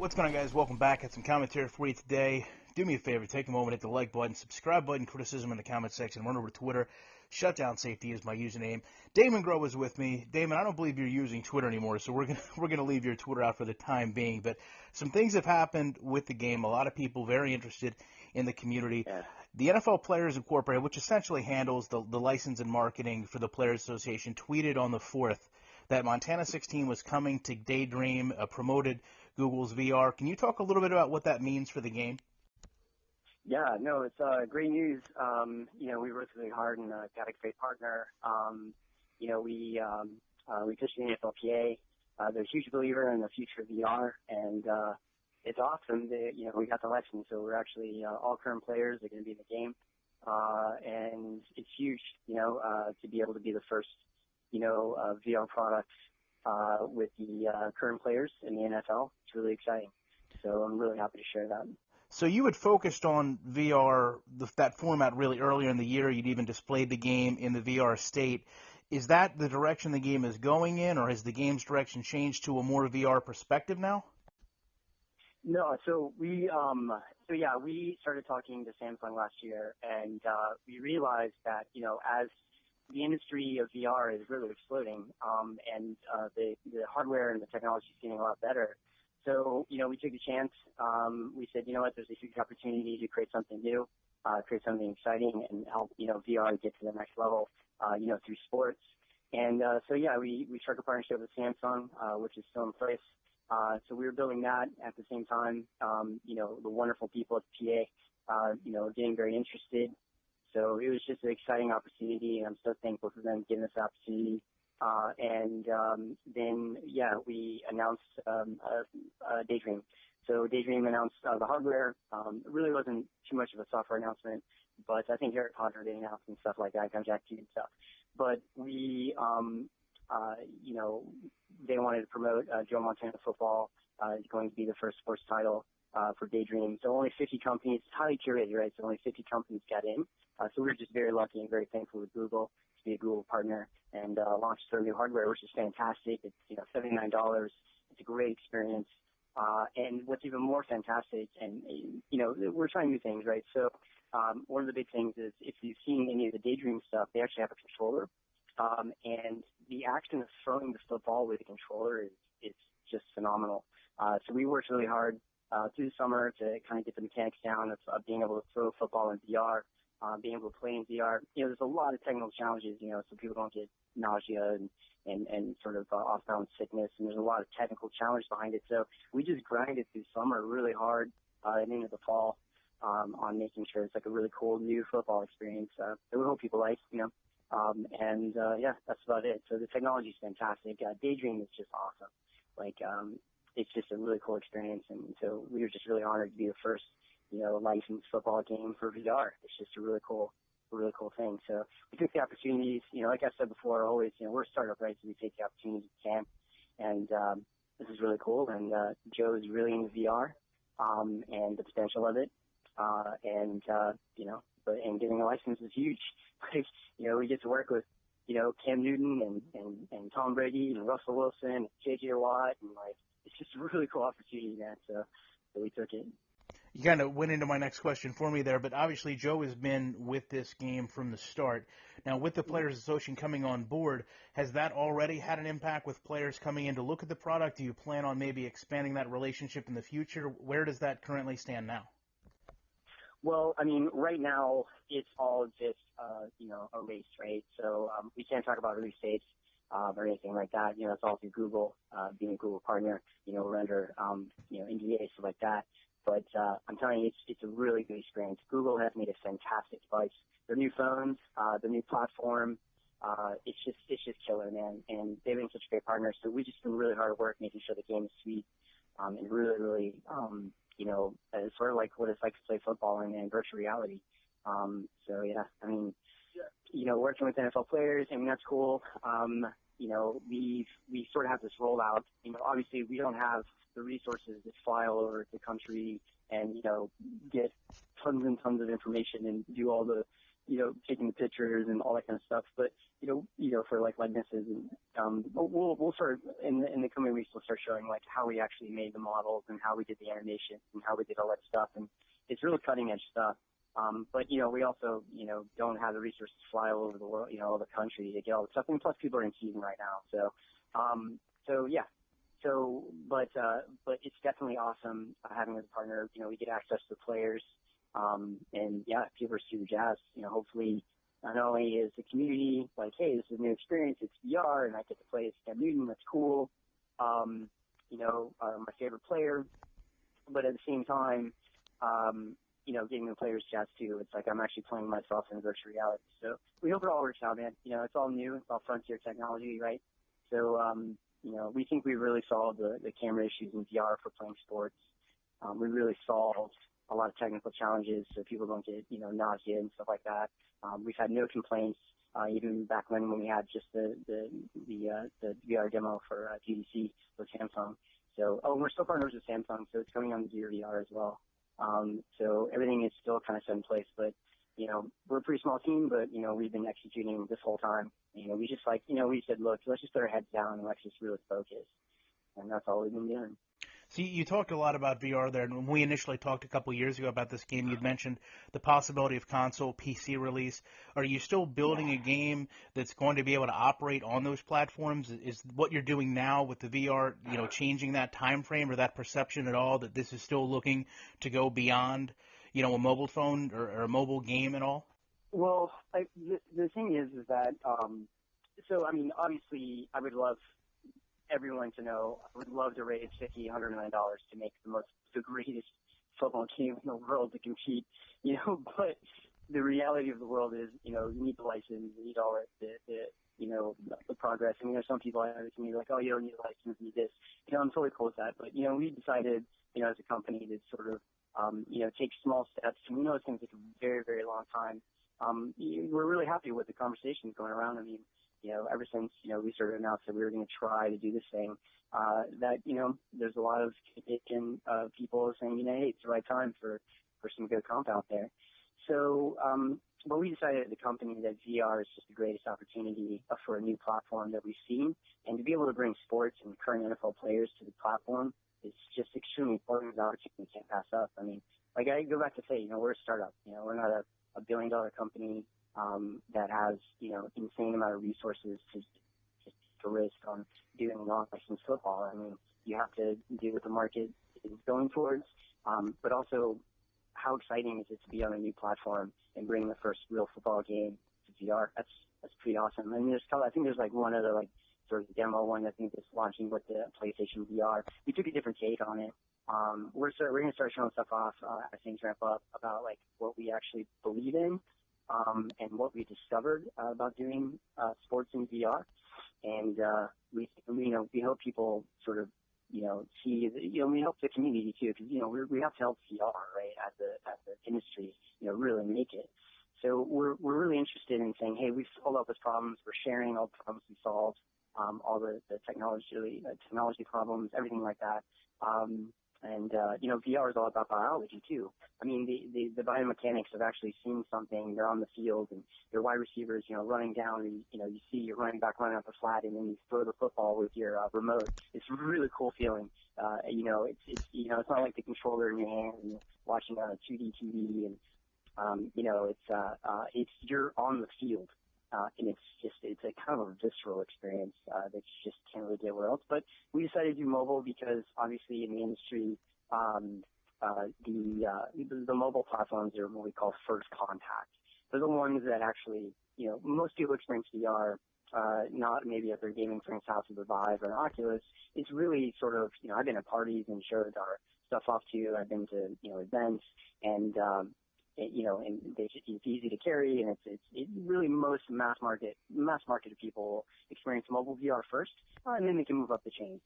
What's going on, guys? Welcome back. Had some commentary for you today. Do me a favor, take a moment, hit the like button, subscribe button, criticism in the comment section, run over to Twitter. Shutdown Safety is my username. Damon Groh is with me. Damon, I don't believe you're using Twitter anymore, so we're gonna leave your Twitter out for the time being. But some things have happened with the game. A lot of people very interested in the community. Yeah. The NFL Players Incorporated, which essentially handles the license and marketing for the Players Association, tweeted on the 4th that Montana 16 was coming to Daydream, promoted Google's VR. Can you talk a little bit about what that means for the game? Yeah, no, it's great news. We worked really hard and got a great partner. We pitched the NFLPA. They're a huge believer in the future of VR, and it's awesome. We got the license, so we're actually all current players are going to be in the game, and it's huge. To be able to be the first, VR product with the current players in the NFL. It's really exciting. So I'm really happy to share that. So you had focused on VR, that format, really earlier in the year. You'd even displayed the game in the VR state. Is that the direction the game is going in, or has the game's direction changed to a more VR perspective now? No, so we started talking to Samsung last year, and we realized that, as the industry of VR is really exploding, and the hardware and the technology is getting a lot better. So, we took a chance. We said, there's a huge opportunity to create something new, create something exciting, and help, VR get to the next level, through sports. And we struck a partnership with Samsung, which is still in place. So we were building that at the same time. The wonderful people at PA, getting very interested. So it was just an exciting opportunity, and I'm so thankful for them giving us the opportunity. We announced Daydream. So Daydream announced the hardware. It really wasn't too much of a software announcement, but I think Harry Potter did announce and stuff like that, Jack and stuff. But we, they wanted to promote Joe Montana football. It's going to be the first sports title for Daydream. So only 50 companies, it's highly curated, right? So only 50 companies got in. So we're just very lucky and very thankful with Google to be a Google partner and launched their new hardware, which is fantastic. It's $79. It's a great experience. And what's even more fantastic, and we're trying new things, right? So one of the big things is if you've seen any of the Daydream stuff, they actually have a controller, and the action of throwing the football with a controller is just phenomenal. So we worked really hard through the summer to kind of get the mechanics down of being able to throw football in VR. Being able to play in VR, there's a lot of technical challenges, so people don't get nausea and sort of off-balance sickness, and there's a lot of technical challenge behind it. So we just grinded through summer really hard and into the fall on making sure it's like a really cool new football experience that we hope people like, that's about it. So the technology is fantastic. Daydream is just awesome. It's just a really cool experience, and so we were just really honored to be the first licensed football game for VR. It's just a really cool thing. So we took the opportunities, like I said before, always, we're a startup, right? So we take the opportunities we can. And this is really cool. And Joe is really into VR and the potential of it. And getting a license is huge. We get to work with, Cam Newton and Tom Brady and Russell Wilson and J.J. Watt. And, it's just a really cool opportunity, man. So we took it. You kind of went into my next question for me there, but obviously Joe has been with this game from the start. Now, with the Players Association coming on board, has that already had an impact with players coming in to look at the product? Do you plan on maybe expanding that relationship in the future? Where does that currently stand now? Well, I mean, right now it's all just, a race, right? So we can't talk about release dates or anything like that. It's all through Google, being a Google partner. We're under, NDA, stuff like that. But I'm telling you, it's a really good experience. Google has made a fantastic device. Their new phones, their new platform, it's just killer, man. And they've been such a great partner. So we just been really hard at work making sure the game is sweet and really, really, it's sort of like what it's like to play football in virtual reality. Working with NFL players, that's cool. We sort of have this rollout. Obviously we don't have the resources to fly all over the country and, get tons and tons of information and do all the, taking the pictures and all that kind of stuff. But for like likenesses, and we'll start in the coming weeks. We'll start showing like how we actually made the models and how we did the animation and how we did all that stuff. And it's really cutting edge stuff. But we also don't have the resources to fly all over the world, all the country to get all the stuff. And plus, people are in season right now, so yeah. But it's definitely awesome having as a partner. We get access to the players, and yeah, people are super jazzed. Hopefully, not only is the community like, hey, this is a new experience, it's VR, and I get to play as Cam Newton, that's cool. My favorite player, but at the same time, getting the players jazzed too. It's like I'm actually playing myself in virtual reality. So we hope it all works out, man. It's all new, it's all frontier technology, right? So we think we really solved the camera issues in VR for playing sports. We really solved a lot of technical challenges so people don't get, nausea and stuff like that. We've had no complaints, even back when we had just the VR demo for GDC with Samsung. So, we're still partners with Samsung, so it's coming on the Gear VR as well. So everything is still kind of set in place, but, we're a pretty small team, but, we've been executing this whole time. We just we said, look, let's just put our heads down and let's just really focus. And that's all we've been doing. So you talked a lot about VR there, and when we initially talked a couple years ago about this game, you'd mentioned the possibility of console PC release. Are you still building a game that's going to be able to operate on those platforms? Is what you're doing now with the VR, changing that time frame or that perception at all, that this is still looking to go beyond, a mobile phone or a mobile game at all? Well, the thing is that, obviously I would love everyone to know, I would love to raise $100 million to make the greatest football team in the world to compete, but the reality of the world is, you need the license, you need all the progress. I mean, there's some people out there to me like, oh, you don't need a license, you need this. I'm totally cool with that. But, we decided, as a company to sort of, take small steps. And we know it's going to take a very, very long time. We're really happy with the conversations going around. I mean, ever since, we sort of announced that we were going to try to do this thing, there's a lot of people saying, hey, it's the right time for some good comp out there. So, but we decided as a company that VR is just the greatest opportunity for a new platform that we've seen. And to be able to bring sports and current NFL players to the platform is just extremely important. It's an opportunity we can't pass up. I mean, like I go back to say, we're a startup. We're not a billion-dollar company that has, insane amount of resources to risk on doing non-licensed football. I mean, you have to do what the market is going towards, but also how exciting is it to be on a new platform and bring the first real football game to VR? That's pretty awesome. I mean, I think there's like one other sort of demo one I think that's launching with the PlayStation VR. We took a different take on it. We're going to start showing stuff off as things ramp up about what we actually believe in. And what we discovered about doing sports in VR, and we hope people sort of see we help the community too, because we have to help VR, right, as the industry really make it. So we're really interested in saying, hey, we've solved all those problems, we're sharing all the problems we solved, all the technology problems, everything like that. And VR is all about biology too. I mean, the biomechanics of actually seeing something, you're on the field and your wide receivers, running down, and, you see your running back running up the flat, and then you throw the football with your remote. It's a really cool feeling. It's not like the controller in your hand and you're watching on a 2D TV, and it's you're on the field. And it's a kind of a visceral experience that you just can't really get anywhere else. But we decided to do mobile because obviously in the industry, the mobile platforms are what we call first contact. They're the ones that actually, most people experience VR, not maybe at their gaming friend's house with a Vive or an Oculus. It's really sort of, I've been at parties and showed our stuff off to. I've been to, events, and and it's easy to carry, and it's really most mass market people experience mobile VR first, and then they can move up the chain.